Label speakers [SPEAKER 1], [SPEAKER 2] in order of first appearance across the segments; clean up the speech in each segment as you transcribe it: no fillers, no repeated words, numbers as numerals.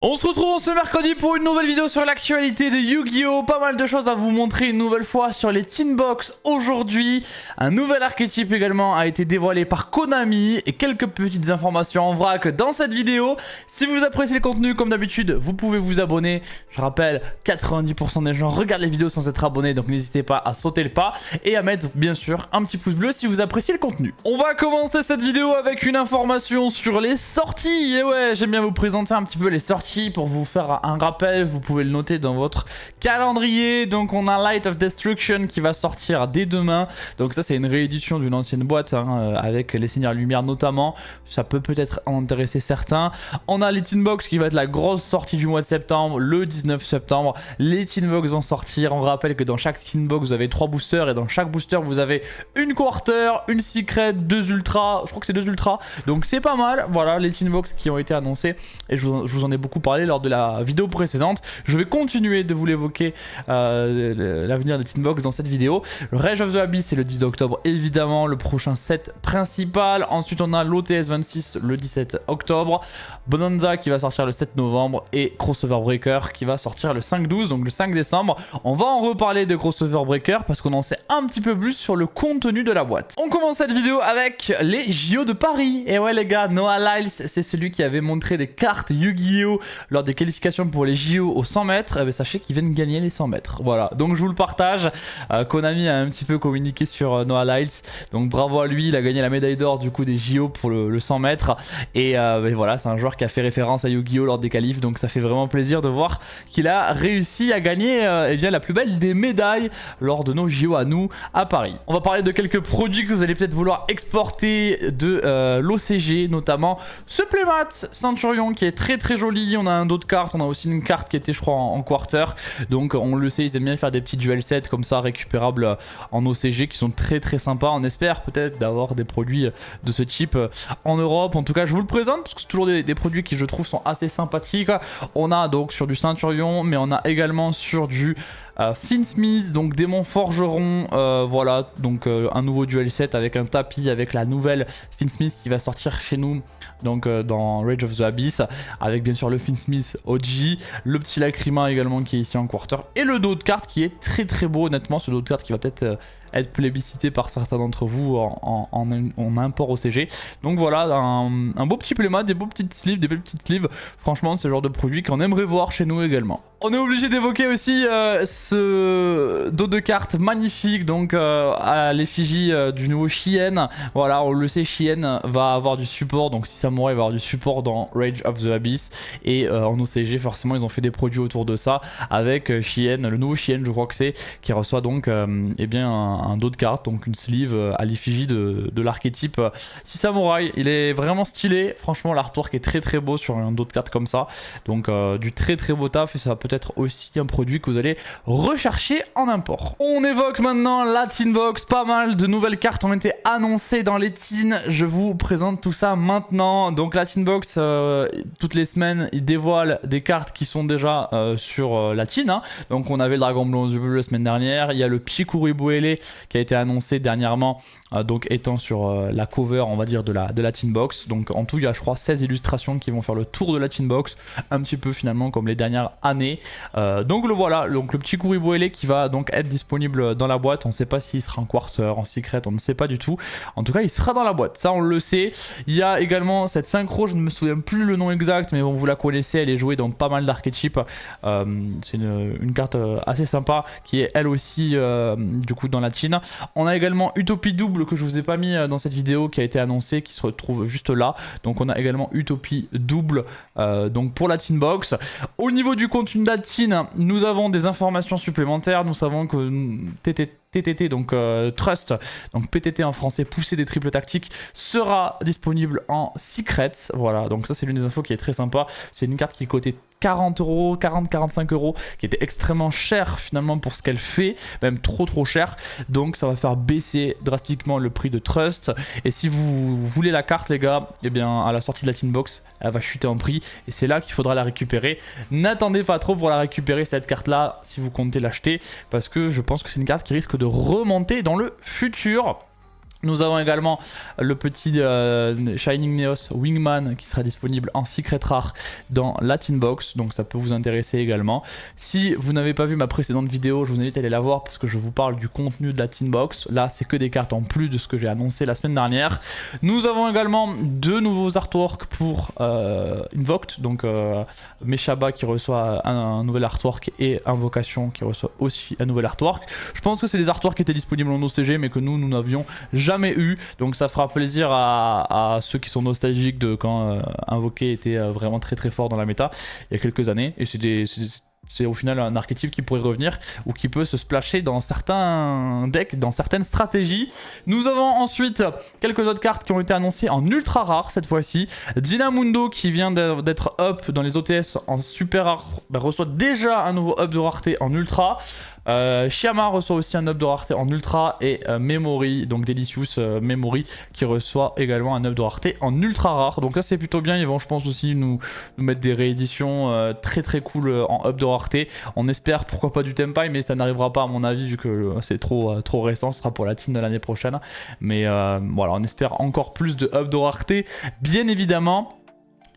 [SPEAKER 1] On se retrouve ce mercredi pour une nouvelle vidéo sur l'actualité de Yu-Gi-Oh! Pas mal de choses à vous montrer une nouvelle fois sur les Teen Box aujourd'hui. Un nouvel archétype également a été dévoilé par Konami et quelques petites informations en vrac dans cette vidéo. Si vous appréciez le contenu comme d'habitude, vous pouvez vous abonner. Je rappelle, 90% des gens regardent les vidéos sans être abonnés, donc n'hésitez pas à sauter le pas et à mettre bien sûr un petit pouce bleu si vous appréciez le contenu. On va commencer cette vidéo avec une information sur les sorties. Et ouais, j'aime bien vous présenter un petit peu les sorties. Pour vous faire un rappel, vous pouvez le noter dans votre calendrier. Donc on a Light of Destruction qui va sortir dès demain. Donc ça c'est une réédition d'une ancienne boîte avec les Seigneurs Lumière notamment. Ça peut peut-être en intéresser certains. On a les Teen Box qui va être la grosse sortie du mois de septembre, le 19 septembre. Les Teen Box vont sortir. On rappelle que dans chaque Teen Box vous avez 3 boosters et dans chaque booster vous avez une quarter, une secret, 2 ultras. Je crois que c'est 2 ultras. Donc c'est pas mal. Voilà les Teen Box qui ont été annoncés et je vous en ai beaucoup parlé lors de la vidéo précédente. Je vais continuer de vous l'évoquer l'avenir des Teen Box dans cette vidéo. Le Rage of the Abyss c'est le 10 octobre évidemment, le prochain set principal. Ensuite on a l'OTS 26 le 17 octobre, Bonanza qui va sortir le 7 novembre et Crossover Breaker qui va sortir le 5-12, donc le 5 décembre. On va en reparler de Crossover Breaker parce qu'on en sait un petit peu plus sur le contenu de la boîte. On commence cette vidéo avec les JO de Paris. Et ouais les gars, Noah Lyles c'est celui qui avait montré des cartes Yu-Gi-Oh! Lors des qualifications pour les JO aux 100 mètres, sachez qu'ils viennent gagner les 100 mètres. Voilà, donc je vous le partage. Konami a un petit peu communiqué sur Noah Lyles, donc bravo à lui, il a gagné la médaille d'or du coup des JO pour le 100 mètres. Et voilà, c'est un joueur qui a fait référence à Yu-Gi-Oh! Lors des qualifs, donc ça fait vraiment plaisir de voir qu'il a réussi à gagner eh bien, la plus belle des médailles lors de nos JO à nous à Paris. On va parler de quelques produits que vous allez peut-être vouloir exporter de l'OCG, notamment ce playmat Centurion qui est très joli. On a un dos de carte, on a aussi une carte qui était je crois en quarter, donc on le sait, ils aiment bien faire des petits duel sets comme ça récupérables en OCG qui sont très sympas. On espère peut-être d'avoir des produits de ce type en Europe. En tout cas je vous le présente parce que c'est toujours des produits qui je trouve sont assez sympathiques. On a donc sur du Ceinturion, mais on a également sur du Finsmith, donc démon forgeron, voilà, donc un nouveau duel set avec un tapis, avec la nouvelle Finsmith qui va sortir chez nous, donc dans Rage of the Abyss, avec bien sûr le Finsmith OG, le petit Lacrima également qui est ici en quarter, et le dos de carte qui est très beau honnêtement, ce dos de carte qui va peut-être être plébiscité par certains d'entre vous en import OCG. Donc voilà, un beau petit playmat, des beaux petites sleeves, des belles petites sleeves. Franchement, c'est le genre de produit qu'on aimerait voir chez nous également. On est obligé d'évoquer aussi ce dos de cartes magnifique, donc à l'effigie du nouveau Shien. Voilà, on le sait, Shien va avoir du support, donc si Samurai va avoir du support dans Rage of the Abyss. Et en OCG, forcément, ils ont fait des produits autour de ça, avec Shien, le nouveau Shien, je crois que c'est, qui reçoit donc eh bien un dos de carte, donc une sleeve à l'effigie de l'archétype 6 Samurai. Il est vraiment stylé, franchement l'artwork est très beau sur un dos de carte comme ça, donc du très beau taf, et ça peut être aussi un produit que vous allez rechercher en import. On évoque maintenant la Teen Box, pas mal de nouvelles cartes ont été annoncées dans les Teens, je vous présente tout ça maintenant. Donc la Teen Box, toutes les semaines ils dévoilent des cartes qui sont déjà sur la Teen, hein. Donc on avait le Dragon Blanc Bleu la semaine dernière, il y a le Pchikuribuele qui a été annoncé dernièrement, donc étant sur la cover on va dire de la Teen Box. Donc en tout il y a je crois 16 illustrations qui vont faire le tour de la Teen Box, un petit peu finalement comme les dernières années. Donc le voilà, donc le petit Pchikuribuele qui va donc être disponible dans la boîte. On ne sait pas s'il sera en quarter, en secret, on ne sait pas du tout. En tout cas il sera dans la boîte, ça on le sait. Il y a également cette synchro, je ne me souviens plus le nom exact, mais bon vous la connaissez, elle est jouée dans pas mal d'archétypes. C'est une carte assez sympa qui est elle aussi du coup dans la Teen. On a également Utopie double que je vous ai pas mis dans cette vidéo, qui a été annoncé, qui se retrouve juste là. Donc on a également Utopie double donc pour la Teen Box. Au niveau du contenu de la Teen, nous avons des informations supplémentaires. Nous savons que TTT, donc Trust, donc PTT en français, pousser des triples tactiques, sera disponible en secret. Voilà, donc ça c'est l'une des infos qui est très sympa. C'est une carte qui coûtait 40 euros, 40-45 euros, qui était extrêmement cher finalement pour ce qu'elle fait, même trop cher. Donc ça va faire baisser drastiquement le prix de Trust. Et si vous voulez la carte les gars, eh bien à la sortie de la Teen Box, elle va chuter en prix et c'est là qu'il faudra la récupérer. N'attendez pas trop pour la récupérer cette carte là si vous comptez l'acheter, parce que je pense que c'est une carte qui risque de remonter dans le futur. Nous avons également le petit Shining Neos Wingman qui sera disponible en Secret Rare dans la Tin Box, donc ça peut vous intéresser également. Si vous n'avez pas vu ma précédente vidéo, je vous invite à aller la voir parce que je vous parle du contenu de la Tin Box. Là, c'est que des cartes en plus de ce que j'ai annoncé la semaine dernière. Nous avons également deux nouveaux artworks pour Invoked, donc Meshaba qui reçoit un nouvel artwork et Invocation qui reçoit aussi un nouvel artwork. Je pense que c'est des artworks qui étaient disponibles en OCG mais que nous n'avions jamais eu, donc ça fera plaisir à ceux qui sont nostalgiques de quand Invoqué était vraiment très fort dans la méta il y a quelques années, et c'est au final un archétype qui pourrait revenir ou qui peut se splasher dans certains decks, dans certaines stratégies. Nous avons ensuite quelques autres cartes qui ont été annoncées en ultra rare cette fois-ci. Dynamundo qui vient d'être up dans les OTS en super rare, reçoit déjà un nouveau up de rareté en ultra. Shyama reçoit aussi un up de rareté en ultra, et Memory, donc Delicious Memory qui reçoit également un up de rareté en ultra rare. Donc là c'est plutôt bien, ils vont je pense aussi nous mettre des rééditions très cool en up de rareté. On espère pourquoi pas du Tempai, mais ça n'arrivera pas à mon avis vu que c'est trop récent, ce sera pour la team de l'année prochaine. Mais voilà, on espère encore plus de up de rareté bien évidemment.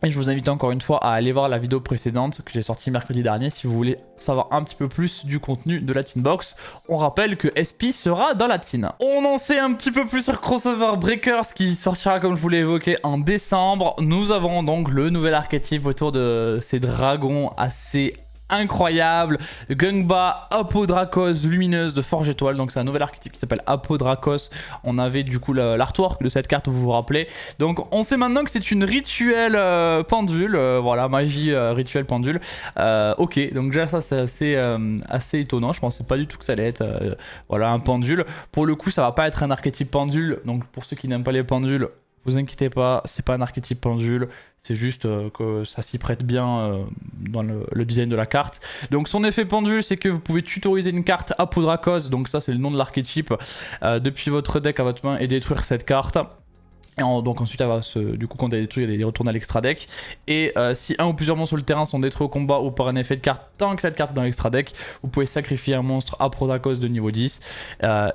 [SPEAKER 1] Et je vous invite encore une fois à aller voir la vidéo précédente que j'ai sortie mercredi dernier si vous voulez savoir un petit peu plus du contenu de la Tin Box. On rappelle que SP sera dans la Tin. On en sait un petit peu plus sur Crossover Breakers qui sortira comme je vous l'ai évoqué en décembre. Nous avons donc le nouvel archétype autour de ces dragons assez incroyable, Gungba Apodrakos lumineuse de Forge Étoile. Donc c'est un nouvel archétype qui s'appelle Apodrakos. On avait du coup l'artwork de cette carte, vous vous rappelez. Donc on sait maintenant que c'est une rituelle pendule, voilà, magie rituelle pendule. Ok, donc déjà ça c'est assez étonnant, je pensais pas du tout que ça allait être voilà, un pendule. Pour le coup ça va pas être un archétype pendule, donc pour ceux qui n'aiment pas les pendules, vous inquiétez pas, c'est pas un archétype pendule, c'est juste que ça s'y prête bien dans le design de la carte. Donc son effet pendule, c'est que vous pouvez tutoriser une carte Apodrakos, donc ça c'est le nom de l'archétype, depuis votre deck à votre main et détruire cette carte. Et donc ensuite elle va du coup quand elle est détruite, elle est retournée à l'extra deck. Et si un ou plusieurs monstres sur le terrain sont détruits au combat ou par un effet de carte, tant que cette carte est dans l'extra deck, vous pouvez sacrifier un monstre Apodrakos de niveau 10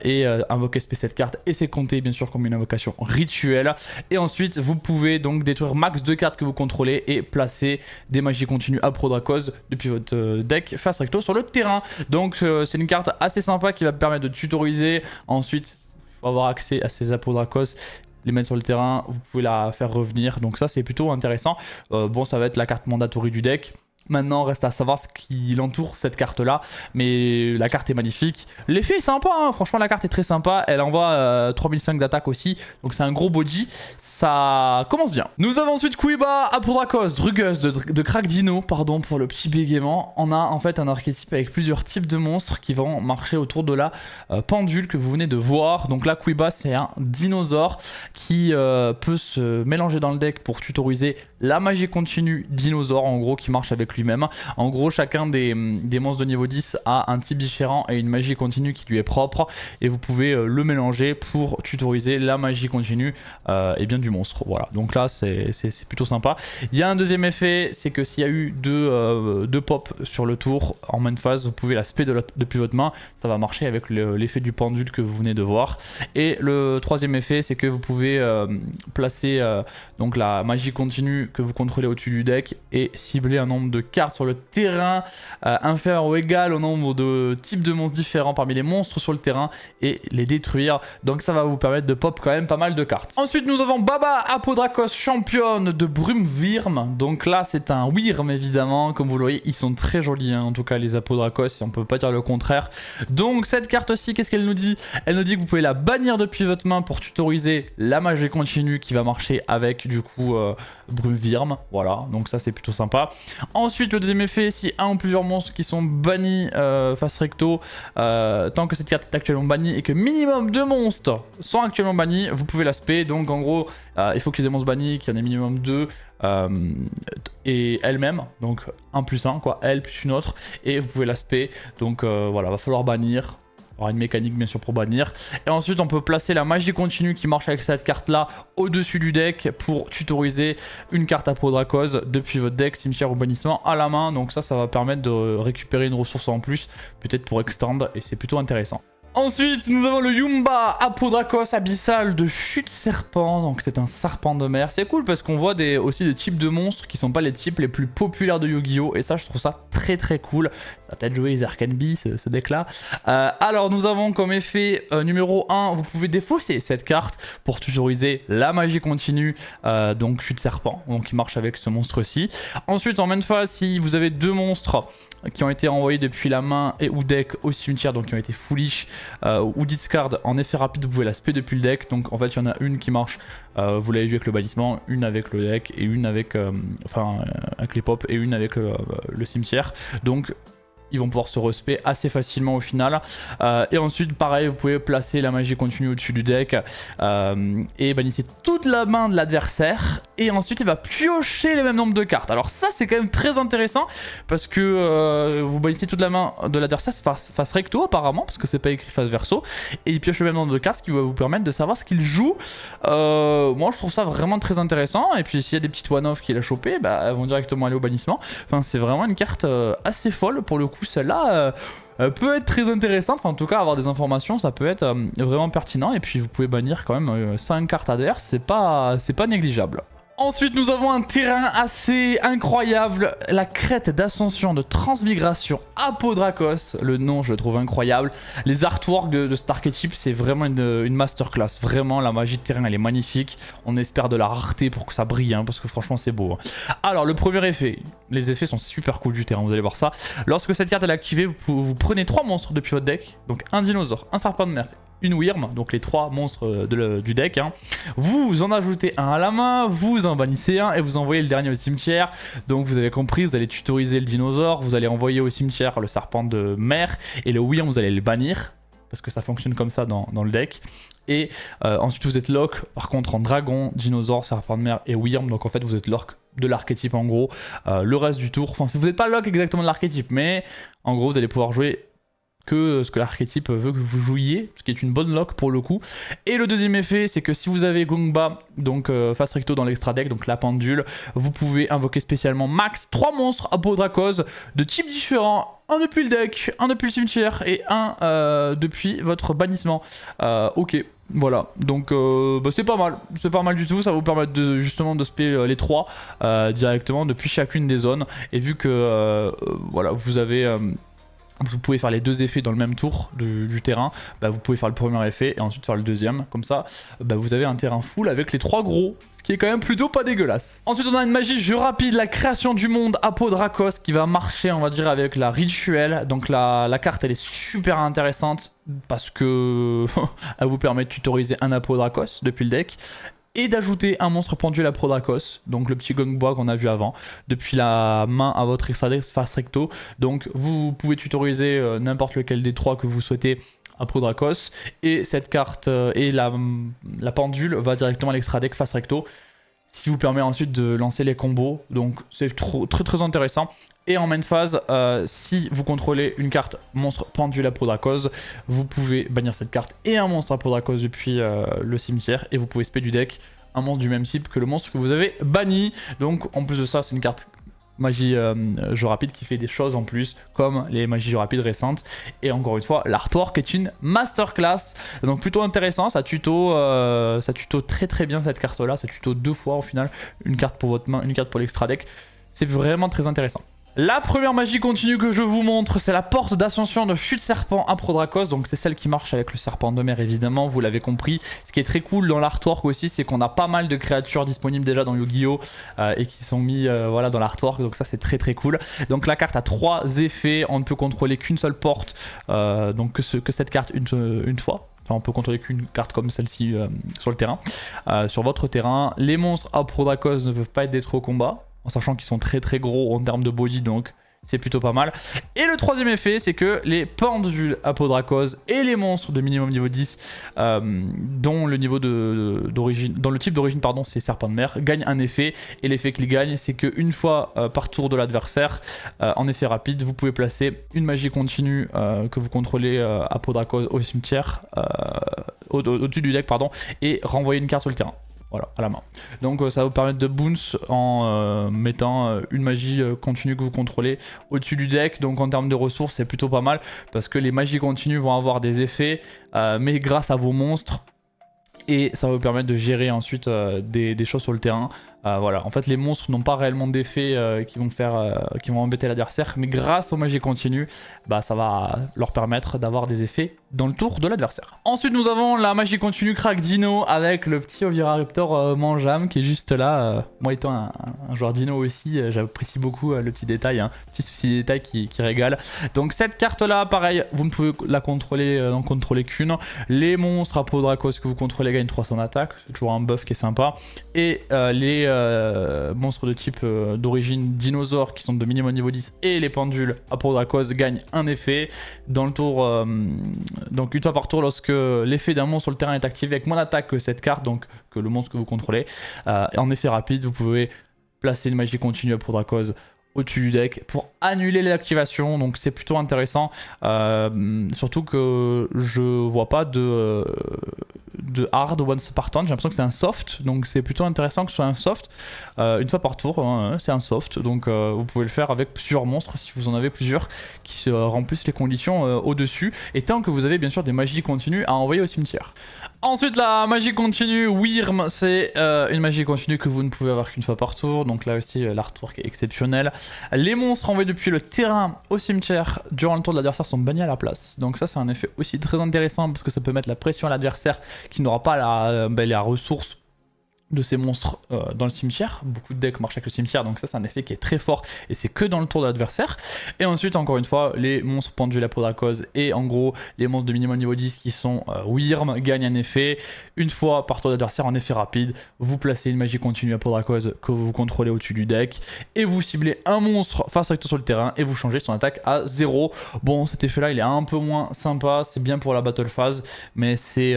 [SPEAKER 1] et invoquer cette carte, et c'est compté bien sûr comme une invocation rituelle. Et ensuite vous pouvez donc détruire max 2 cartes que vous contrôlez et placer des magies continues Apodrakos depuis votre deck face recto sur le terrain. Donc c'est une carte assez sympa qui va permettre de tutoriser. Ensuite il faut avoir accès à ces Apodrakos, les mettre sur le terrain, vous pouvez la faire revenir, donc ça c'est plutôt intéressant. Bon, ça va être la carte mandatory du deck. Maintenant, reste à savoir ce qui l'entoure, cette carte-là. Mais la carte est magnifique. L'effet est sympa, hein. Franchement, la carte est très sympa. Elle envoie 3005 d'attaque aussi. Donc c'est un gros body. Ça commence bien. Nous avons ensuite Kuiba, Apodrakos, Drugus de Crack Dino, pardon pour le petit bégaiement. On a en fait un archétype avec plusieurs types de monstres qui vont marcher autour de la pendule que vous venez de voir. Donc là, Kuiba, c'est un dinosaure qui peut se mélanger dans le deck pour tutoriser la magie continue dinosaure, en gros, qui marche avec lui-même. En gros, chacun des monstres de niveau 10 a un type différent et une magie continue qui lui est propre, et vous pouvez le mélanger pour tutoriser la magie continue et bien du monstre. Voilà, donc là c'est plutôt sympa. Il y a un deuxième effet, c'est que s'il y a eu deux pop sur le tour en main phase, vous pouvez la spé depuis votre main, ça va marcher avec l'effet du pendule que vous venez de voir. Et le troisième effet, c'est que vous pouvez placer donc la magie continue que vous contrôlez au-dessus du deck et cibler un nombre de cartes sur le terrain inférieur ou égal au nombre de types de monstres différents parmi les monstres sur le terrain et les détruire. Donc ça va vous permettre de pop quand même pas mal de cartes. Ensuite nous avons Baba Apodrakos, championne de Brume-Wyrm. Donc là c'est un Wyrm évidemment, comme vous le voyez ils sont très jolis hein, en tout cas les Apodrakos, on peut pas dire le contraire. Donc cette carte aussi, qu'est-ce qu'elle nous dit? Elle nous dit que vous pouvez la bannir depuis votre main pour tutoriser la magie continue qui va marcher avec du coup Brume-Wyrm. Voilà, donc ça c'est plutôt sympa. Ensuite le deuxième effet, si un ou plusieurs monstres qui sont bannis face recto, tant que cette carte est actuellement bannie et que minimum 2 monstres sont actuellement bannis, vous pouvez l'aspect. Donc en gros il faut qu'il y ait des monstres bannis, qu'il y en ait minimum 2 et elle-même, donc 1 plus 1 quoi, elle plus une autre, et vous pouvez l'aspect. Donc voilà, va falloir bannir. Il y aura une mécanique bien sûr pour bannir. Et ensuite on peut placer la magie continue qui marche avec cette carte là au-dessus du deck pour tutoriser une carte Apodrakos depuis votre deck, cimetière ou bannissement à la main. Donc ça va permettre de récupérer une ressource en plus, peut-être pour extend, et c'est plutôt intéressant. Ensuite, nous avons le Yumba Apodrakos Abyssal de Chute Serpent. Donc c'est un serpent de mer. C'est cool parce qu'on voit aussi des types de monstres qui sont pas les types les plus populaires de Yu-Gi-Oh! Et ça, je trouve ça très très cool. Ça va peut-être jouer les Arcanbi, ce deck-là. Alors, nous avons comme effet numéro 1, vous pouvez défausser cette carte pour tutoriser la magie continue, donc Chute Serpent. Donc il marche avec ce monstre-ci. Ensuite, en main phase, si vous avez deux monstres qui ont été envoyés depuis la main et ou deck au cimetière, donc qui ont été foolish ou discard en effet rapide, vous pouvez la spé depuis le deck. Donc en fait il y en a une qui marche, vous l'avez vu avec le bannissement, une avec le deck et une avec avec les pop et une avec le cimetière. Donc ils vont pouvoir se respect assez facilement au final. Et ensuite, pareil, vous pouvez placer la magie continue au-dessus du deck et bannissez toute la main de l'adversaire. Et ensuite, il va piocher les mêmes nombres de cartes. Alors ça, c'est quand même très intéressant parce que vous bannissez toute la main de l'adversaire face recto apparemment, parce que c'est pas écrit face verso. Et il pioche le même nombre de cartes, ce qui va vous permettre de savoir ce qu'il joue. Moi, je trouve ça vraiment très intéressant. Et puis, s'il y a des petites one-off qu'il a chopé, bah, elles vont directement aller au bannissement. Enfin, c'est vraiment une carte assez folle pour le coup. Celle-là peut être très intéressante, enfin, en tout cas avoir des informations ça peut être vraiment pertinent, et puis vous pouvez bannir quand même 5 cartes adverses, c'est pas négligeable. Ensuite, nous avons un terrain assez incroyable, la crête d'ascension de transmigration Apodrakos. Le nom, je le trouve incroyable. Les artworks de cet archétype, c'est vraiment une masterclass. Vraiment, la magie de terrain, elle est magnifique. On espère de la rareté pour que ça brille, hein, parce que franchement, c'est beau. Alors, le premier effet, les effets sont super cool du terrain, vous allez voir ça. Lorsque cette carte est activée, vous prenez 3 monstres depuis votre deck, donc un dinosaure, un serpent de mer, une Wyrm, donc les 3 monstres du deck, hein. Vous en ajoutez un à la main, vous en bannissez un et vous envoyez le dernier au cimetière. Donc vous avez compris, vous allez tutoriser le dinosaure, vous allez envoyer au cimetière le serpent de mer et le Wyrm, vous allez le bannir parce que ça fonctionne comme ça dans le deck. Et ensuite vous êtes lock par contre en dragon, dinosaure, serpent de mer et Wyrm, donc en fait vous êtes lock de l'archétype en gros le reste du tour. Enfin, vous n'êtes pas lock exactement de l'archétype, mais en gros vous allez pouvoir jouer que ce que l'archétype veut que vous jouiez, ce qui est une bonne lock pour le coup. Et le deuxième effet, c'est que si vous avez Gongba, donc face recto dans l'extra deck, donc la pendule, vous pouvez invoquer spécialement max 3 monstres Apodrakos de types différents, un depuis le deck, un depuis le cimetière et un depuis votre bannissement. Ok. Voilà, donc bah c'est pas mal du tout, ça va vous permettre justement de spé les 3 directement depuis chacune des zones. Et vu que voilà, vous pouvez faire les 2 effets dans le même tour du terrain, bah vous pouvez faire le premier effet et ensuite faire le deuxième, comme ça bah vous avez un terrain full avec les 3 gros, ce qui est quand même plutôt pas dégueulasse. Ensuite on a une magie jeu rapide, la création du monde Apodrakos, qui va marcher on va dire avec la rituelle. Donc la carte elle est super intéressante parce que elle vous permet de tutoriser un Apodrakos depuis le deck et d'ajouter un monstre pendule Apodrakos, donc le petit Gongba qu'on a vu avant, depuis la main à votre extra deck face recto. Donc vous pouvez tutoriser n'importe lequel des 3 que vous souhaitez Apodrakos, et cette carte et la pendule va directement à l'extra deck face recto, ce qui vous permet ensuite de lancer les combos. Donc c'est très intéressant. Et en main phase, si vous contrôlez une carte monstre pendule Apodrakos, vous pouvez bannir cette carte et un monstre Apodrakos depuis le cimetière, et vous pouvez spé du deck un monstre du même type que le monstre que vous avez banni. Donc en plus de ça, c'est une carte magie jeu rapide qui fait des choses en plus, comme les magies jeu rapide récentes. Et encore une fois, l'artwork est une masterclass, donc plutôt intéressant. Ça tuto très bien cette carte là, ça tuto 2 fois au final, une carte pour votre main, une carte pour l'extra deck. C'est vraiment très intéressant. La première magie continue que je vous montre, c'est la porte d'ascension de Chute Serpent Apodrakos. Donc c'est celle qui marche avec le serpent de mer évidemment, vous l'avez compris. Ce qui est très cool dans l'artwork aussi, c'est qu'on a pas mal de créatures disponibles déjà dans Yu-Gi-Oh! Et qui sont mis voilà, dans l'artwork, donc ça c'est très cool. Donc la carte a 3 effets, on ne peut contrôler qu'une seule porte, donc que cette carte une fois. Enfin, on peut contrôler qu'une carte comme celle-ci sur le terrain. Sur votre terrain, les monstres Apodrakos ne peuvent pas être détruits au combat, en sachant qu'ils sont très gros en termes de body, donc c'est plutôt pas mal. Et le troisième effet, c'est que les pendules Apodrakos et les monstres de minimum niveau 10, dont le niveau d'origine, dans le type d'origine pardon, c'est serpent de mer, gagnent un effet. Et l'effet qu'ils gagnent, c'est qu'une fois par tour de l'adversaire, en effet rapide, vous pouvez placer une magie continue que vous contrôlez Apodrakos au cimetière, au-dessus du deck pardon, et renvoyer une carte sur le terrain. voilà, à la main. Donc ça va vous permettre de bounce en mettant une magie continue que vous contrôlez au-dessus du deck. Donc en termes de ressources, c'est plutôt pas mal parce que les magies continues vont avoir des effets, mais grâce à vos monstres. Et ça va vous permettre de gérer ensuite des choses sur le terrain. Voilà, en fait les monstres n'ont pas réellement d'effets qui vont embêter l'adversaire, mais grâce aux magies continues, bah, ça va leur permettre d'avoir des effets dans le tour de l'adversaire. Ensuite nous avons la magie continue Crack Dino avec le petit Oviraptor Manjam qui est juste là. Moi étant un joueur Dino aussi, j'apprécie beaucoup le petit détail, hein, petit détail qui régale. Donc cette carte là, pareil, vous ne pouvez la contrôler, n'en contrôler qu'une. Les monstres Apodrakos que vous contrôlez gagnent 300 d'attaque, c'est toujours un buff qui est sympa. Et les monstres de type d'origine dinosaure qui sont de minimum niveau 10 et les pendules Apodrakos gagnent un effet dans le tour. Donc une fois par tour, lorsque l'effet d'un monstre sur le terrain est activé avec moins d'attaque que cette carte, donc que le monstre que vous contrôlez, en effet rapide, vous pouvez placer une magie continue Apodrakos au-dessus du deck pour annuler l'activation, donc c'est plutôt intéressant, surtout que je vois pas de hard once par turn, j'ai l'impression que c'est un soft, donc c'est plutôt intéressant que ce soit un soft, une fois par tour, hein, c'est un soft, donc vous pouvez le faire avec plusieurs monstres si vous en avez plusieurs qui se remplissent les conditions au-dessus, et tant que vous avez bien sûr des magies continues à envoyer au cimetière. Ensuite la magie continue Wyrm, c'est une magie continue que vous ne pouvez avoir qu'une fois par tour, donc là aussi l'artwork est exceptionnel. Les monstres envoyés depuis le terrain au cimetière durant le tour de l'adversaire sont bannis à la place, donc ça c'est un effet aussi très intéressant parce que ça peut mettre la pression à l'adversaire qui n'aura pas la ressource de ces monstres dans le cimetière. Beaucoup de decks marchent avec le cimetière, donc ça c'est un effet qui est très fort et c'est que dans le tour de l'adversaire. Et ensuite encore une fois les monstres pendules Apodrakos et en gros les monstres de minimum niveau 10 qui sont Wyrm gagnent un effet. Une fois par tour d'adversaire en effet rapide, vous placez une magie continue Apodrakos que vous contrôlez au-dessus du deck et vous ciblez un monstre face recto sur le terrain et vous changez son attaque à 0. Bon, cet effet là il est un peu moins sympa, c'est bien pour la battle phase, mais c'est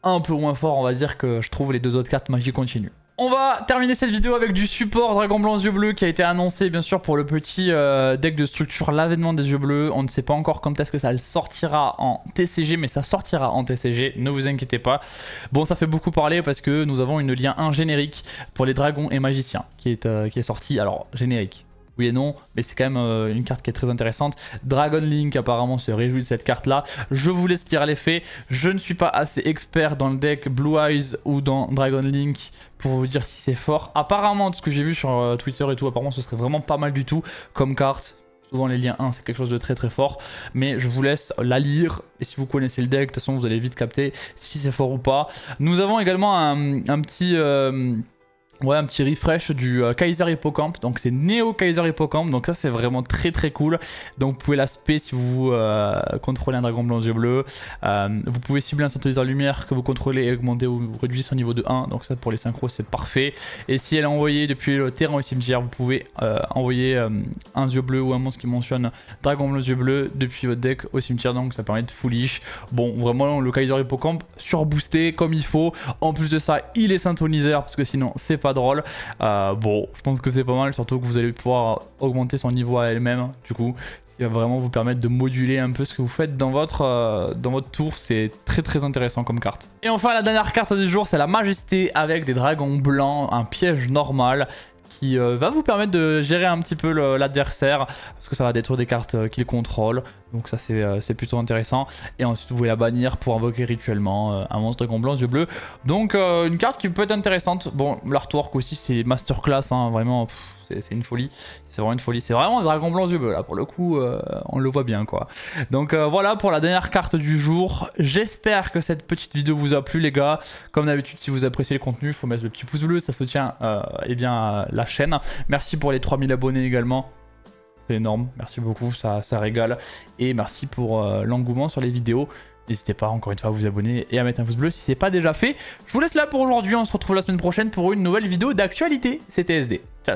[SPEAKER 1] un peu moins fort on va dire que je trouve les deux autres cartes magie continue. On va terminer cette vidéo avec du support Dragon Blanc yeux bleus qui a été annoncé bien sûr pour le petit deck de structure l'avènement des yeux bleus. On ne sait pas encore quand est-ce que ça sortira en TCG, mais ça sortira en TCG, ne vous inquiétez pas. Bon, ça fait beaucoup parler parce que nous avons une lien 1 générique pour les dragons et magiciens qui est sorti. Alors générique, oui et non, mais c'est quand même une carte qui est très intéressante. Dragon Link apparemment se réjouit de cette carte là. Je vous laisse lire les faits. Je ne suis pas assez expert dans le deck Blue Eyes ou dans Dragon Link pour vous dire si c'est fort. Apparemment, de ce que j'ai vu sur Twitter et tout, apparemment ce serait vraiment pas mal du tout comme carte. Souvent les liens 1 c'est quelque chose de très très fort, mais je vous laisse la lire et si vous connaissez le deck, de toute façon vous allez vite capter si c'est fort ou pas. Nous avons également un petit refresh du Kaiser Hippocampe, donc c'est Neo Kaiser Hippocampe, donc ça c'est vraiment très très cool. Donc vous pouvez l'aspect si vous contrôlez un dragon blanc aux yeux bleus. Vous pouvez cibler un synthétiseur lumière que vous contrôlez et augmenter ou réduire son niveau de 1, donc ça pour les synchros c'est parfait. Et si elle est envoyée depuis le terrain au cimetière, vous pouvez envoyer un yeux bleu ou un monstre qui mentionne dragon blanc aux yeux bleus depuis votre deck au cimetière, donc ça permet de foolish. Bon, vraiment le Kaiser Hippocampe surboosté comme il faut. En plus de ça, il est synthoniseur parce que sinon c'est pas drôle. Bon, je pense que c'est pas mal, surtout que vous allez pouvoir augmenter son niveau à elle-même, du coup, ce qui va vraiment vous permettre de moduler un peu ce que vous faites dans votre tour. C'est très très intéressant comme carte. Et enfin, la dernière carte du jour, c'est la Majesté avec des dragons blancs, un piège normal qui va vous permettre de gérer un petit peu l'adversaire parce que ça va détruire des cartes qu'il contrôle, donc ça c'est plutôt intéressant. Et ensuite vous pouvez la bannir pour invoquer rituellement un monstre dragon blanc yeux bleus, donc une carte qui peut être intéressante. Bon, l'artwork aussi c'est masterclass, hein, vraiment c'est une folie, c'est vraiment une folie, c'est vraiment un dragon blanc yeux bleus là pour le coup, on le voit bien quoi. Donc voilà pour la dernière carte du jour. J'espère que cette petite vidéo vous a plu les gars. Comme d'habitude, si vous appréciez le contenu, il faut mettre le petit pouce bleu, ça soutient eh bien la chaîne. Merci pour les 3000 abonnés également, c'est énorme, merci beaucoup, ça régale. Et merci pour l'engouement sur les vidéos. N'hésitez pas encore une fois à vous abonner et à mettre un pouce bleu si ce n'est pas déjà fait. Je vous laisse là pour aujourd'hui, on se retrouve la semaine prochaine pour une nouvelle vidéo d'actualité. C'était SD, ciao.